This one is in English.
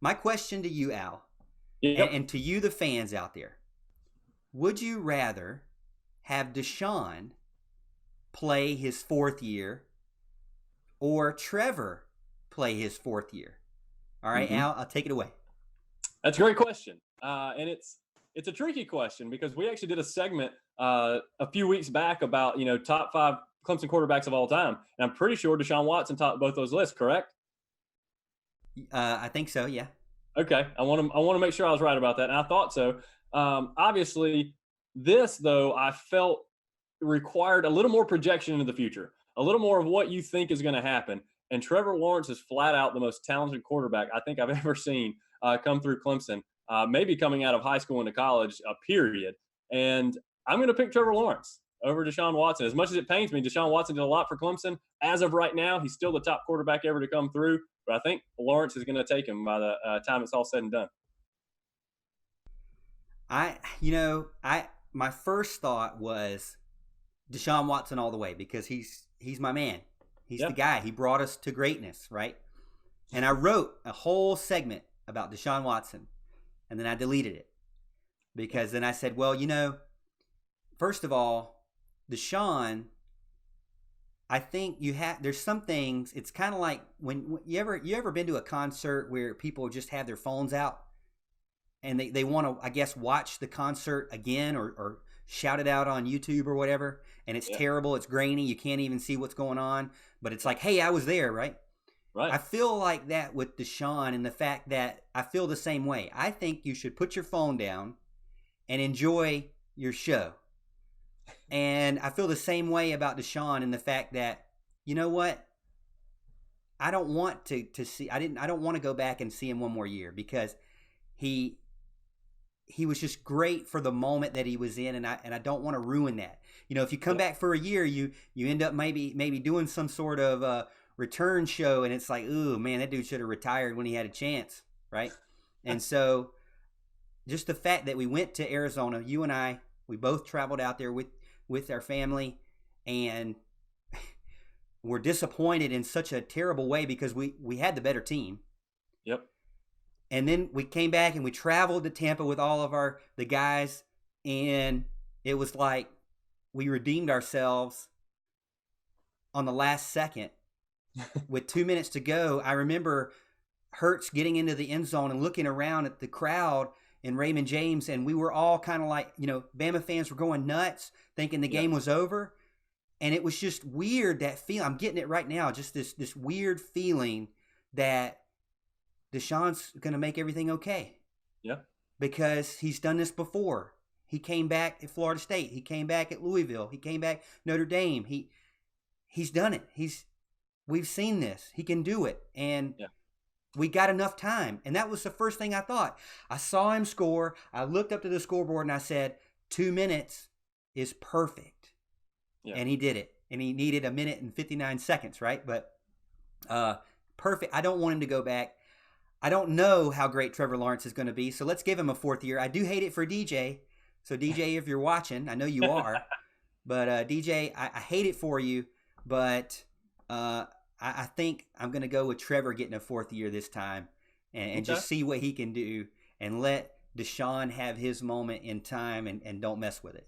My question to you, Al, Yep. and to you, the fans out there, would you rather have Deshaun play his fourth year or Trevor play his fourth year? All right, hmm Al, I'll take it away. That's a great question, and it's a tricky question because we actually did a segment a few weeks back about top five Clemson quarterbacks of all time, and I'm pretty sure Deshaun Watson topped both those lists. Correct? I think so, yeah. Okay, I want to make sure I was right about that, and I thought so. Obviously, this though I felt required a little more projection into the future, a little more of what you think is going to happen. And Trevor Lawrence is flat out the most talented quarterback I think I've ever seen come through Clemson, maybe coming out of high school into college, period. And I'm going to pick Trevor Lawrence over Deshaun Watson. As much as it pains me, Deshaun Watson did a lot for Clemson. As of right now, he's still the top quarterback ever to come through. But I think Lawrence is going to take him by the time it's all said and done. I my first thought was Deshaun Watson all the way because he's my man. He's the Yeah. guy. He brought us to greatness, right? And I wrote a whole segment about Deshaun Watson, and then I deleted it because then I said, well, first of all, Deshaun, I think there's some things. It's kind of like when you ever been to a concert where people just have their phones out and they want to, I guess, watch the concert again or shout it out on YouTube or whatever, and it's Yeah. terrible, it's grainy, you can't even see what's going on, but it's like, hey, I was there, right? Right. I feel like that with Deshaun, and the fact that I feel the same way. I think you should put your phone down and enjoy your show. And I feel the same way about Deshaun in the fact that, you know what? I don't want to see I don't want to go back and see him one more year because he he was just great for the moment that he was in, and I don't want to ruin that. If you come Yeah. back for a year, you end up maybe doing some sort of return show, and it's like, ooh man, that dude should have retired when he had a chance, right? And so just the fact that we went to Arizona, you and I, we both traveled out there with our family, and we're disappointed in such a terrible way because we had the better team. Yep. And then we came back and we traveled to Tampa with all of the guys, and it was like we redeemed ourselves on the last second with 2 minutes to go. I remember Hurts getting into the end zone and looking around at the crowd in Raymond James, and we were all kind of like, Bama fans were going nuts, thinking the Yeah. game was over, and it was just weird, that feeling. I'm getting it right now, just this weird feeling that Deshaun's going to make everything okay Yeah. because he's done this before. He came back at Florida State. He came back at Louisville. He came back Notre Dame. He's done it. We've seen this. He can do it, and Yeah. we got enough time. And that was the first thing I thought. I saw him score. I looked up to the scoreboard and I said, 2 minutes is perfect. Yeah. And he did it. And he needed 1 minute and 59 seconds, right? But perfect. I don't want him to go back. I don't know how great Trevor Lawrence is going to be, so let's give him a fourth year. I do hate it for DJ. So, DJ, if you're watching, I know you are. But, DJ, I hate it for you. But I think I'm going to go with Trevor getting a fourth year this time and Okay. just see what he can do and let Deshaun have his moment in time and don't mess with it.